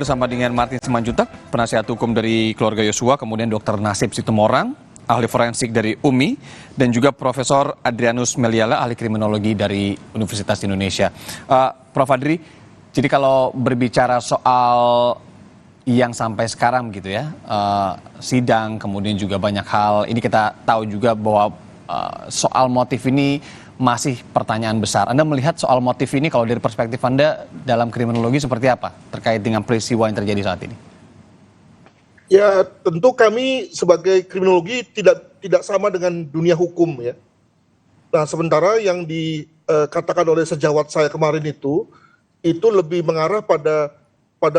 Bersama dengan Martin Simanjuntak, penasihat hukum dari keluarga Yosua, kemudian Dr. Nasib Situmorang, ahli forensik dari UMI, dan juga Profesor Adrianus Meliala, ahli kriminologi dari Universitas Indonesia. Prof. Adri, jadi kalau berbicara soal yang sampai sekarang gitu ya, sidang, kemudian juga banyak hal, ini kita tahu juga bahwa soal motif ini masih pertanyaan besar. Anda melihat soal motif ini kalau dari perspektif Anda dalam kriminologi seperti apa terkait dengan peristiwa yang terjadi saat ini? Ya, tentu kami sebagai kriminologi tidak sama dengan dunia hukum ya. Nah, sementara yang dikatakan oleh sejawat saya kemarin itu lebih mengarah pada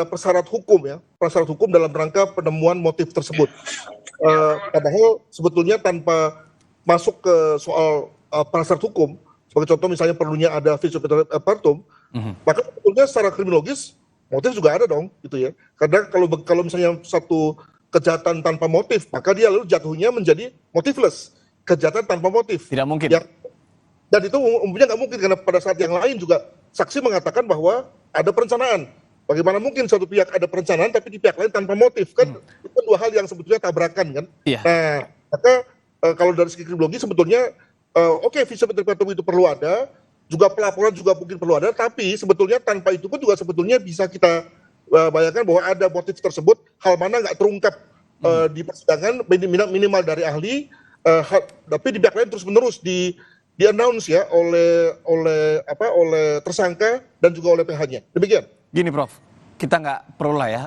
prasyarat hukum ya, prasyarat hukum dalam rangka penemuan motif tersebut. Padahal sebetulnya tanpa masuk ke soal prasyarat hukum, sebagai contoh misalnya perlunya ada vis partum, maka sebetulnya secara kriminologis motif juga ada dong, gitu ya. Karena kalau misalnya satu kejahatan tanpa motif, maka dia lalu jatuhnya menjadi motifless, kejahatan tanpa motif. Tidak mungkin. Dan itu umumnya nggak mungkin karena pada saat yang lain juga saksi mengatakan bahwa ada perencanaan. Bagaimana mungkin suatu pihak ada perencanaan tapi di pihak lain tanpa motif, kan itu dua hal yang sebetulnya tabrakan kan. Iya. Nah, maka kalau dari segi kriminologi sebetulnya oke, vis partum itu perlu ada, juga pelaporan juga mungkin perlu ada, tapi sebetulnya tanpa itu pun juga sebetulnya bisa kita bayangkan bahwa ada motif tersebut, hal mana nggak terungkap di persidangan minimal dari ahli, tapi di pihak lain terus menerus di announce ya oleh tersangka dan juga oleh PH-nya. Demikian. Gini Prof, kita nggak perlu lah ya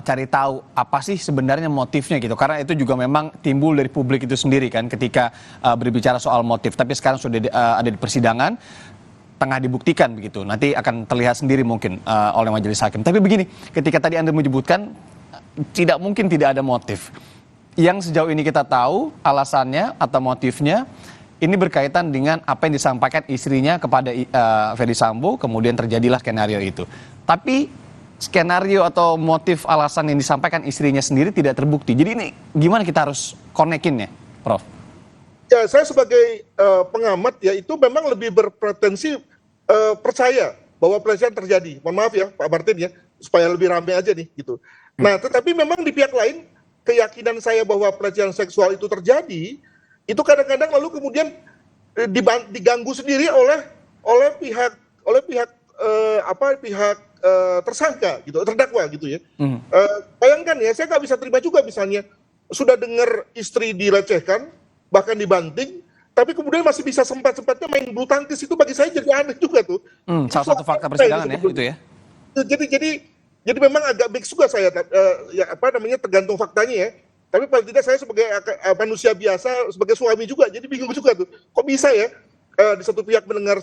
cari tahu apa sih sebenarnya motifnya gitu, karena itu juga memang timbul dari publik itu sendiri kan ketika berbicara soal motif. Tapi sekarang sudah ada di persidangan, tengah dibuktikan begitu, nanti akan terlihat sendiri mungkin oleh majelis hakim. Tapi begini, ketika tadi Anda menyebutkan tidak mungkin tidak ada motif, yang sejauh ini kita tahu alasannya atau motifnya ini berkaitan dengan apa yang disampaikan istrinya kepada Ferdy Sambo, kemudian terjadilah skenario itu. Tapi skenario atau motif alasan yang disampaikan istrinya sendiri tidak terbukti. Jadi ini gimana kita harus konekinnya, Prof? Ya, saya sebagai pengamat ya itu memang lebih berpretensi percaya bahwa pelecehan terjadi. Mohon maaf ya Pak Martin ya, supaya lebih ramai aja nih gitu. Nah, tetapi memang di pihak lain keyakinan saya bahwa pelecehan seksual itu terjadi, itu kadang-kadang lalu kemudian diganggu sendiri oleh pihak tersangka gitu, terdakwa gitu ya. Bayangkan ya, saya nggak bisa terima juga misalnya sudah dengar istri dilecehkan, bahkan dibanting, tapi kemudian masih bisa sempat-sempatnya main bulu tangkis, itu bagi saya jadi aneh juga tuh. Salah satu fakta persidangan ya, itu ya. Jadi memang agak mix juga saya, tergantung faktanya ya. Tapi paling tidak saya sebagai manusia biasa, sebagai suami juga, jadi bingung juga tuh. Kok bisa ya di satu pihak mendengar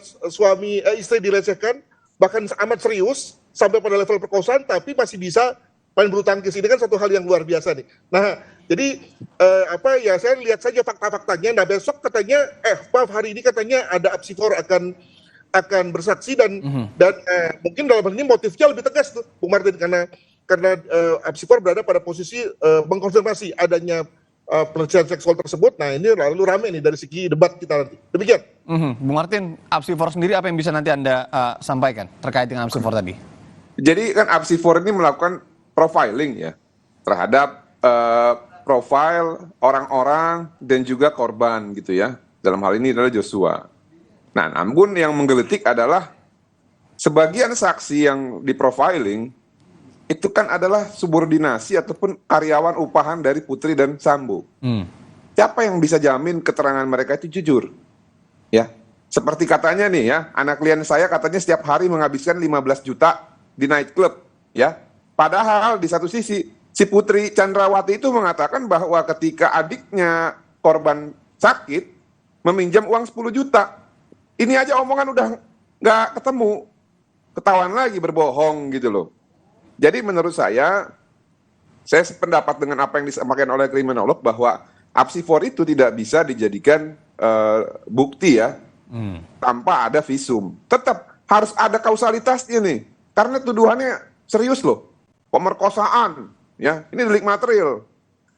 istri dilecehkan, bahkan amat serius sampai pada level perkosaan, tapi masih bisa main bulu tangkis. Ini kan satu hal yang luar biasa nih. Nah, jadi saya lihat saja fakta-faktanya. Nah, besok katanya hari ini katanya ada apsifor akan bersaksi dan mungkin dalam hal ini motifnya lebih tegas tuh Bung Martin, karena apsifor berada pada posisi mengkonfirmasi adanya pelecehan seksual tersebut. Nah, ini lalu rame nih dari segi debat kita nanti. Demikian. Bung Martin, apsifor sendiri apa yang bisa nanti Anda sampaikan terkait dengan apsifor tadi? Jadi kan apsifor ini melakukan profiling ya terhadap profil orang-orang dan juga korban gitu ya. Dalam hal ini adalah Joshua. Nah, namun yang menggelitik adalah sebagian saksi yang diprofiling itu kan adalah subordinasi ataupun karyawan upahan dari Putri dan Sambo. Siapa yang bisa jamin keterangan mereka itu jujur? Ya, seperti katanya nih ya, anak klien saya katanya setiap hari menghabiskan 15 juta di night club, ya. Padahal di satu sisi si Putri Chandrawati itu mengatakan bahwa ketika adiknya korban sakit meminjam uang 10 juta. Ini aja omongan udah nggak ketemu, ketahuan lagi berbohong gitu loh. Jadi menurut saya sependapat dengan apa yang disampaikan oleh kriminolog bahwa apsifor itu tidak bisa dijadikan bukti ya tanpa ada visum. Tetap harus ada kausalitasnya nih, karena tuduhannya serius loh, pemerkosaan, ya ini delik material,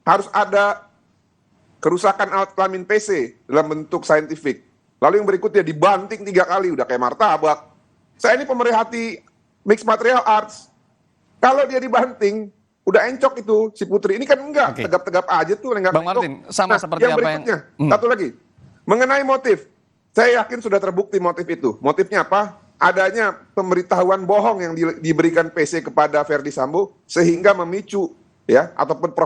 harus ada kerusakan alat kelamin PC dalam bentuk saintifik. Lalu yang berikutnya dibanting 3 kali, udah kayak martabak. Saya ini pemerhati mixed material arts. Kalau dia dibanting, udah encok itu si Putri. Ini kan enggak, Oke. tegap-tegap aja tuh. Enggak Bang encok. Martin, sama seperti yang apa berikutnya, yang... satu lagi. Mengenai motif, saya yakin sudah terbukti motif itu. Motifnya apa? Adanya pemberitahuan bohong yang diberikan PC kepada Verdi Sambo sehingga memicu ya ataupun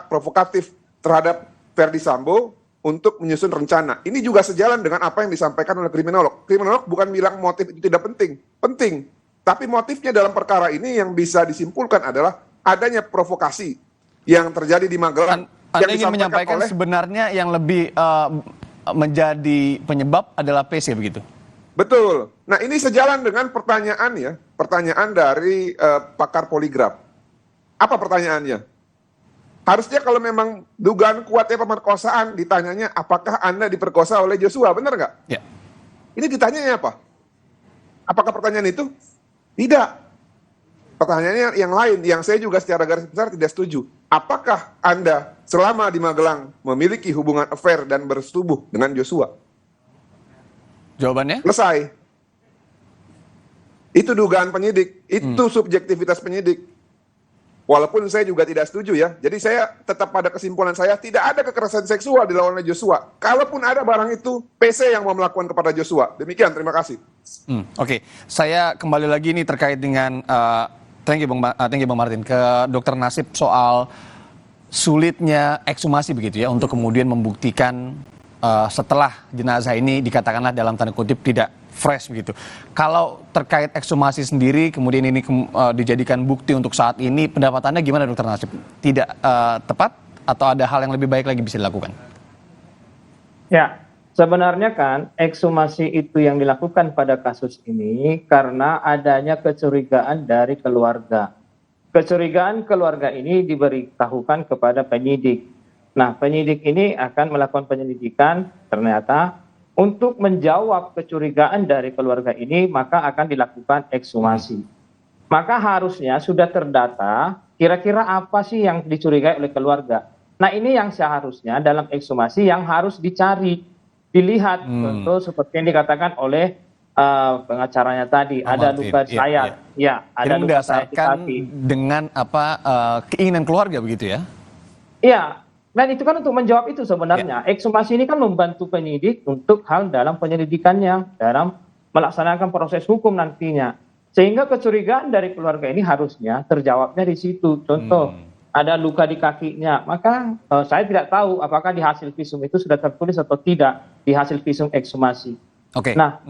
provokatif terhadap Verdi Sambo untuk menyusun rencana. Ini juga sejalan dengan apa yang disampaikan oleh kriminolog. Kriminolog bukan bilang motif itu tidak penting. Penting. Tapi motifnya dalam perkara ini yang bisa disimpulkan adalah adanya provokasi yang terjadi di Magelang. Anda ingin menyampaikan sebenarnya yang lebih menjadi penyebab adalah PC begitu? Betul. Nah ini sejalan dengan pertanyaan ya, pertanyaan dari pakar poligraf. Apa pertanyaannya? Harusnya kalau memang dugaan kuatnya pemerkosaan, ditanyanya apakah Anda diperkosa oleh Joshua, benar nggak? Ya. Ini ditanyanya apa? Apakah pertanyaan itu? Tidak. Pertanyaannya yang lain, yang saya juga secara garis besar tidak setuju. Apakah Anda selama di Magelang memiliki hubungan affair dan bersetubuh dengan Joshua? Jawabannya? Selesai. Itu dugaan penyidik, itu subjektivitas penyidik. Walaupun saya juga tidak setuju ya. Jadi saya tetap pada kesimpulan saya, tidak ada kekerasan seksual dilakukan oleh Joshua. Kalaupun ada barang itu, PC yang mau melakukan kepada Joshua. Demikian, terima kasih. Oke. Saya kembali lagi ini terkait dengan, thank you Bang Martin, ke Dr. Nasib soal sulitnya ekshumasi begitu ya, untuk kemudian membuktikan setelah jenazah ini dikatakanlah dalam tanda kutip tidak fresh begitu. Kalau terkait ekshumasi sendiri, kemudian ini dijadikan bukti untuk saat ini, pendapat Anda gimana Dr. Nasib? Tidak tepat atau ada hal yang lebih baik lagi bisa dilakukan? Ya, sebenarnya kan ekshumasi itu yang dilakukan pada kasus ini karena adanya kecurigaan dari keluarga. Kecurigaan keluarga ini diberitahukan kepada penyidik. Nah, penyidik ini akan melakukan penyelidikan, ternyata untuk menjawab kecurigaan dari keluarga ini, maka akan dilakukan ekshumasi. Maka harusnya sudah terdata kira-kira apa sih yang dicurigai oleh keluarga. Nah, ini yang seharusnya dalam ekshumasi yang harus dicari, dilihat. Contoh seperti yang dikatakan oleh pengacaranya tadi, ada luka sayat. Ya, ada luka sayat di kaki. Dengan keinginan keluarga begitu ya? Iya. Dan itu kan untuk menjawab itu sebenarnya. Ekshumasi ini kan membantu penyidik untuk hal dalam penyelidikannya, dalam melaksanakan proses hukum nantinya. Sehingga kecurigaan dari keluarga ini harusnya terjawabnya di situ. Contoh, ada luka di kakinya. Maka saya tidak tahu apakah di hasil visum itu sudah tertulis atau tidak di hasil visum ekshumasi. Nah,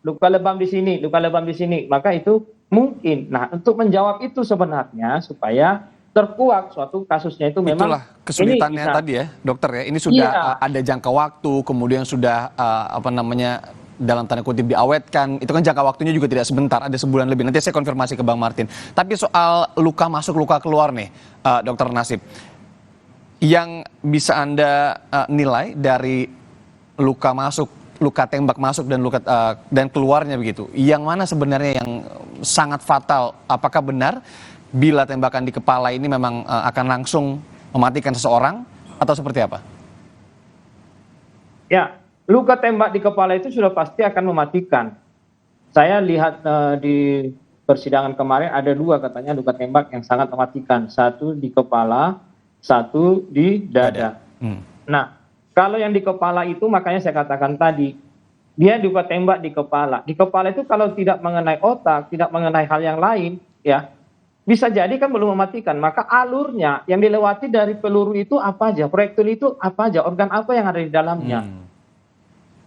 luka lebam di sini, luka lebam di sini. Maka itu mungkin. Nah, untuk menjawab itu sebenarnya supaya terkuak suatu kasusnya itu memang itulah kesulitannya tadi ya dokter ya, ini sudah ada jangka waktu, kemudian sudah dalam tanda kutip diawetkan, itu kan jangka waktunya juga tidak sebentar, ada sebulan lebih. Nanti saya konfirmasi ke Bang Martin. Tapi soal luka masuk luka keluar nih Dokter Nasib, yang bisa Anda nilai dari luka masuk, luka tembak masuk dan luka dan keluarnya begitu, yang mana sebenarnya yang sangat fatal? Apakah benar bila tembakan di kepala ini memang akan langsung mematikan seseorang atau seperti apa? Ya, luka tembak di kepala itu sudah pasti akan mematikan. Saya lihat di persidangan kemarin ada dua katanya luka tembak yang sangat mematikan. Satu di kepala, satu di dada. Nah, kalau yang di kepala itu makanya saya katakan tadi, dia luka tembak di kepala. Di kepala itu kalau tidak mengenai otak, tidak mengenai hal yang lain, ya bisa jadi kan belum mematikan. Maka alurnya yang dilewati dari peluru itu apa aja, proyektil itu apa aja, organ apa yang ada di dalamnya.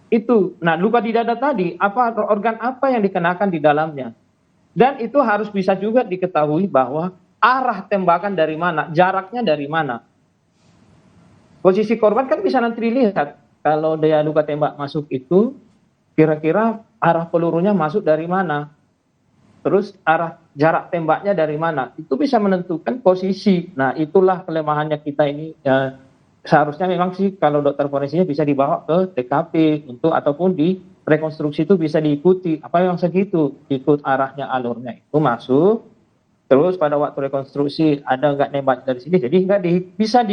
Itu. Nah, luka di dada tadi, organ apa yang dikenakan di dalamnya. Dan itu harus bisa juga diketahui bahwa arah tembakan dari mana, jaraknya dari mana. Posisi korban kan bisa nanti dilihat. Kalau dia luka tembak masuk itu, kira-kira arah pelurunya masuk dari mana. Terus jarak tembaknya dari mana, itu bisa menentukan posisi. Nah, itulah kelemahannya kita ini. Seharusnya memang sih kalau dokter forensiknya bisa dibawa ke TKP ataupun di rekonstruksi itu bisa diikuti. Apa yang segitu, ikut arahnya, alurnya itu masuk. Terus pada waktu rekonstruksi ada nggak nembak dari sini, jadi nggak bisa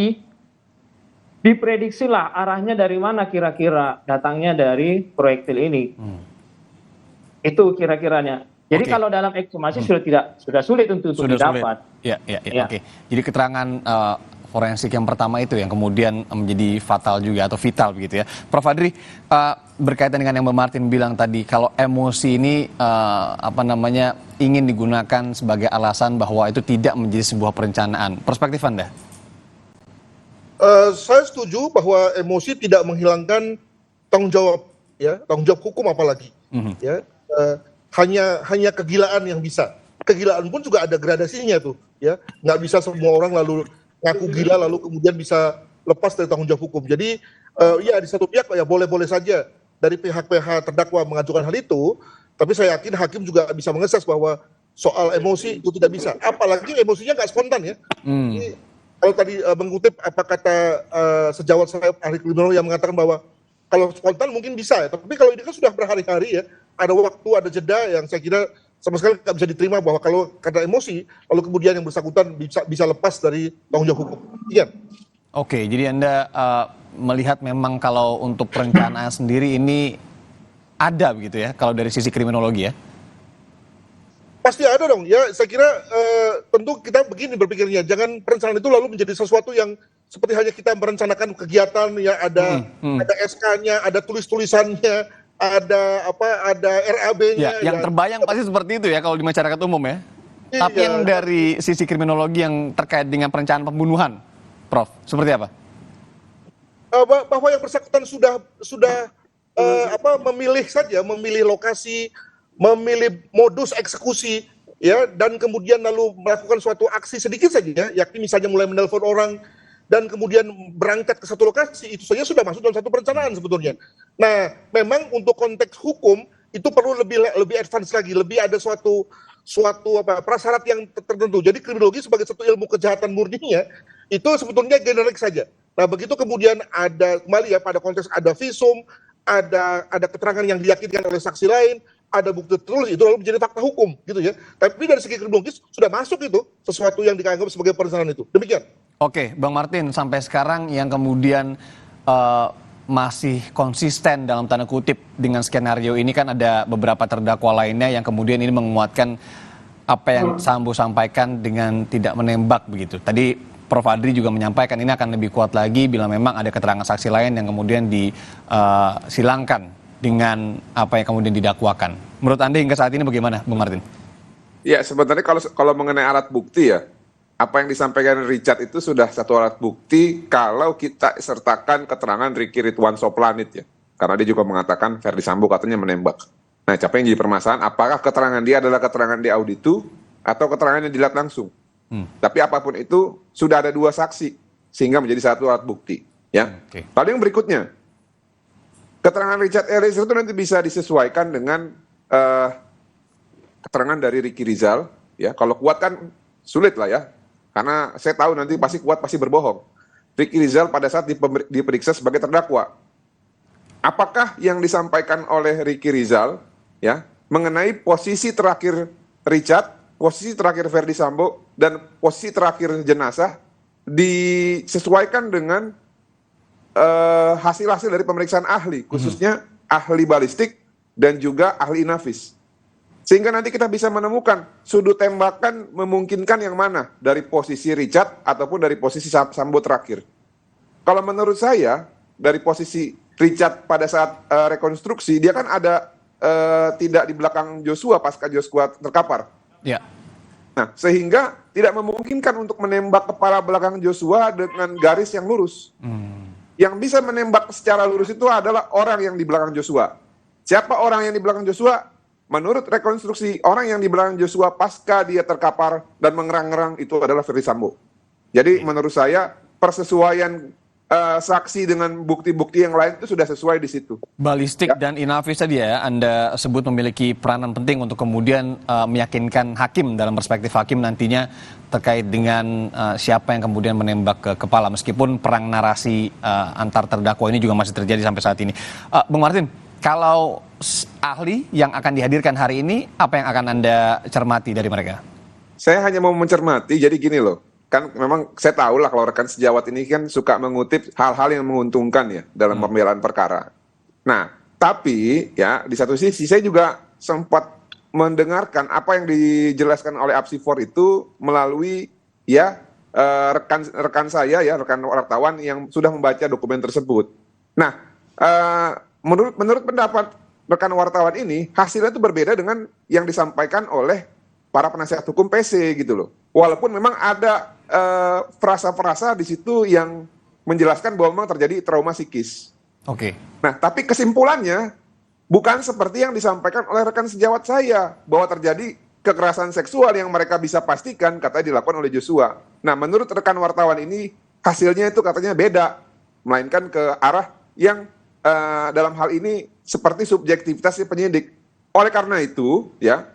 diprediksi lah arahnya dari mana kira-kira datangnya dari proyektil ini. Itu kira-kiranya. Jadi Oke. kalau dalam ekshumasi sudah sulit untuk Sudah didapat. sulit. Ya, ya, ya, Ya. oke. Jadi keterangan forensik yang pertama itu yang kemudian menjadi fatal juga atau vital begitu ya. Prof. Adri, berkaitan dengan yang Mbak Martin bilang tadi, kalau emosi ini ingin digunakan sebagai alasan bahwa itu tidak menjadi sebuah perencanaan. Perspektif Anda? Saya setuju bahwa emosi tidak menghilangkan tanggung jawab, ya, tanggung jawab hukum apalagi, ya. Hanya kegilaan yang bisa. Kegilaan pun juga ada gradasinya tuh, ya. Nggak bisa semua orang lalu ngaku gila lalu kemudian bisa lepas dari tanggung jawab hukum. Jadi ya di satu pihak ya boleh-boleh saja dari pihak-pihak terdakwa mengajukan hal itu, tapi saya yakin hakim juga bisa mengeses bahwa soal emosi itu tidak bisa. Apalagi emosinya nggak spontan ya. Ini, kalau tadi mengutip apa kata sejawat saya ahli kriminologi yang mengatakan bahwa kalau spontan mungkin bisa ya, tapi kalau ini kan sudah berhari-hari ya, ada waktu, ada jeda yang saya kira sama sekali nggak bisa diterima bahwa kalau karena emosi, lalu kemudian yang bersangkutan bisa lepas dari tanggung jawab hukum. Iya. Oke, jadi Anda melihat memang kalau untuk perencanaan sendiri ini ada begitu ya, kalau dari sisi kriminologi ya? Pasti ada dong, ya saya kira tentu kita begini berpikirnya, jangan perencanaan itu lalu menjadi sesuatu yang seperti hanya kita merencanakan kegiatan, ya ada SK-nya, ada tulis-tulisannya, ada RAB-nya. Ya, yang terbayang pasti seperti itu ya kalau di masyarakat umum ya. Iya. Tapi yang dari sisi kriminologi yang terkait dengan perencanaan pembunuhan, Prof, seperti apa? Bahwa yang bersangkutan sudah memilih lokasi, memilih modus eksekusi, ya, dan kemudian lalu melakukan suatu aksi sedikit saja, yakni misalnya mulai menelpon orang dan kemudian berangkat ke satu lokasi, itu saja sudah masuk dalam satu perencanaan sebetulnya. Nah, memang untuk konteks hukum itu perlu lebih advance lagi, lebih ada suatu prasyarat yang tertentu. Jadi kriminologi sebagai satu ilmu kejahatan murninya itu sebetulnya generik saja. Nah, begitu kemudian ada kembali ya pada konteks ada visum, ada keterangan yang diyakinkan oleh saksi lain, ada bukti tertulis, itu lalu menjadi fakta hukum gitu ya. Tapi dari segi kriminologis sudah masuk itu sesuatu yang dianggap sebagai perencanaan itu. Demikian. Oke, Bang Martin, sampai sekarang yang kemudian masih konsisten dalam tanda kutip dengan skenario ini kan ada beberapa terdakwa lainnya yang kemudian ini menguatkan apa yang Sambo sampaikan dengan tidak menembak begitu. Tadi Prof. Adri juga menyampaikan ini akan lebih kuat lagi bila memang ada keterangan saksi lain yang kemudian disilangkan dengan apa yang kemudian didakwakan. Menurut Anda hingga saat ini bagaimana, Bang Martin? Ya, sebenarnya kalau mengenai alat bukti ya, apa yang disampaikan Richard itu sudah satu alat bukti kalau kita sertakan keterangan Ricky Ridwan Soplanit ya. Karena dia juga mengatakan Verdi Sambo katanya menembak. Nah, apa yang jadi permasalahan, apakah keterangan dia adalah keterangan di auditu atau keterangan yang dilihat langsung. Tapi apapun itu, sudah ada dua saksi, sehingga menjadi satu alat bukti. Ya. Lalu yang berikutnya, keterangan Richard Eliezer itu nanti bisa disesuaikan dengan keterangan dari Ricky Rizal. Ya. Kalau kuat kan sulit lah ya. Karena saya tahu nanti pasti kuat, pasti berbohong. Ricky Rizal pada saat diperiksa sebagai terdakwa. Apakah yang disampaikan oleh Ricky Rizal ya mengenai posisi terakhir Richard, posisi terakhir Verdi Sambo, dan posisi terakhir jenazah disesuaikan dengan hasil-hasil dari pemeriksaan ahli, khususnya ahli balistik dan juga ahli inafis. Sehingga nanti kita bisa menemukan sudut tembakan memungkinkan yang mana dari posisi Richard ataupun dari posisi Sambo terakhir. Kalau menurut saya dari posisi Richard pada saat rekonstruksi dia kan ada tidak di belakang Joshua pasca Joshua terkapar. Ya. Nah, sehingga tidak memungkinkan untuk menembak kepala belakang Joshua dengan garis yang lurus. Yang bisa menembak secara lurus itu adalah orang yang di belakang Joshua. Siapa orang yang di belakang Joshua? Menurut rekonstruksi, orang yang di belakang Joshua pasca dia terkapar dan mengerang-ngerang itu adalah Verdi Sambo. Jadi menurut saya persesuaian saksi dengan bukti-bukti yang lain itu sudah sesuai di situ. Balistik dan inafis tadi ya, Anda sebut memiliki peranan penting untuk kemudian meyakinkan hakim dalam perspektif hakim nantinya terkait dengan siapa yang kemudian menembak ke kepala. Meskipun perang narasi antar terdakwa ini juga masih terjadi sampai saat ini. Bang Martin, kalau ahli yang akan dihadirkan hari ini, apa yang akan Anda cermati dari mereka? Saya hanya mau mencermati, jadi gini loh. Kan memang saya tahu lah kalau rekan sejawat ini kan suka mengutip hal-hal yang menguntungkan ya dalam pembelaan perkara. Nah, tapi ya di satu sisi saya juga sempat mendengarkan apa yang dijelaskan oleh Apsifor itu melalui ya rekan saya ya, rekan wartawan yang sudah membaca dokumen tersebut. Nah, menurut pendapat rekan wartawan ini, hasilnya itu berbeda dengan yang disampaikan oleh para penasihat hukum PC gitu loh. Walaupun memang ada frasa-frasa di situ yang menjelaskan bahwa memang terjadi trauma psikis. Oke. Nah, tapi kesimpulannya bukan seperti yang disampaikan oleh rekan sejawat saya, bahwa terjadi kekerasan seksual yang mereka bisa pastikan katanya dilakukan oleh Joshua. Nah, menurut rekan wartawan ini, hasilnya itu katanya beda, melainkan ke arah yang dalam hal ini seperti subjektivitas si penyidik. Oleh karena itu, ya,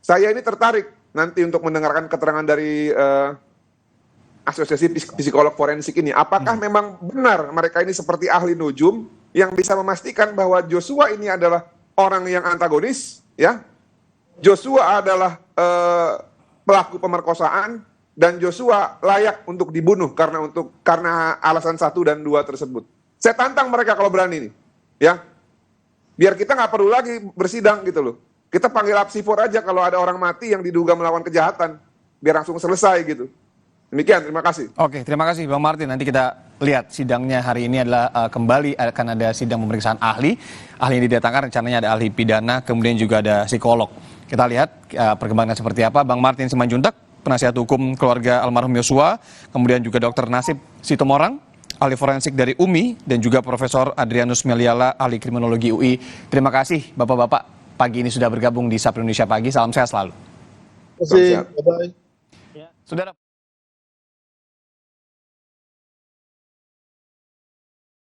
saya ini tertarik nanti untuk mendengarkan keterangan dari Asosiasi Psikolog Forensik ini. Apakah memang benar mereka ini seperti ahli nujum yang bisa memastikan bahwa Joshua ini adalah orang yang antagonis, ya? Joshua adalah pelaku pemerkosaan dan Joshua layak untuk dibunuh karena alasan 1 dan 2 tersebut. Saya tantang mereka kalau berani nih, ya. Biar kita nggak perlu lagi bersidang gitu loh. Kita panggil Apsifor aja kalau ada orang mati yang diduga melakukan kejahatan, biar langsung selesai gitu. Demikian, terima kasih. Oke, terima kasih Bang Martin. Nanti kita lihat sidangnya hari ini adalah kembali akan ada sidang pemeriksaan ahli. Ahli yang didatangkan rencananya ada ahli pidana, kemudian juga ada psikolog. Kita lihat perkembangan seperti apa. Bang Martin Simanjuntak, penasihat hukum keluarga almarhum Yosua, kemudian juga Dr. Nasib Sitomorang, ahli forensik dari UMI, dan juga Profesor Adrianus Meliala, ahli kriminologi UI. Terima kasih Bapak-Bapak pagi ini sudah bergabung di Sapa Indonesia Pagi. Salam sehat selalu. Terima kasih. Bye-bye. Saudara.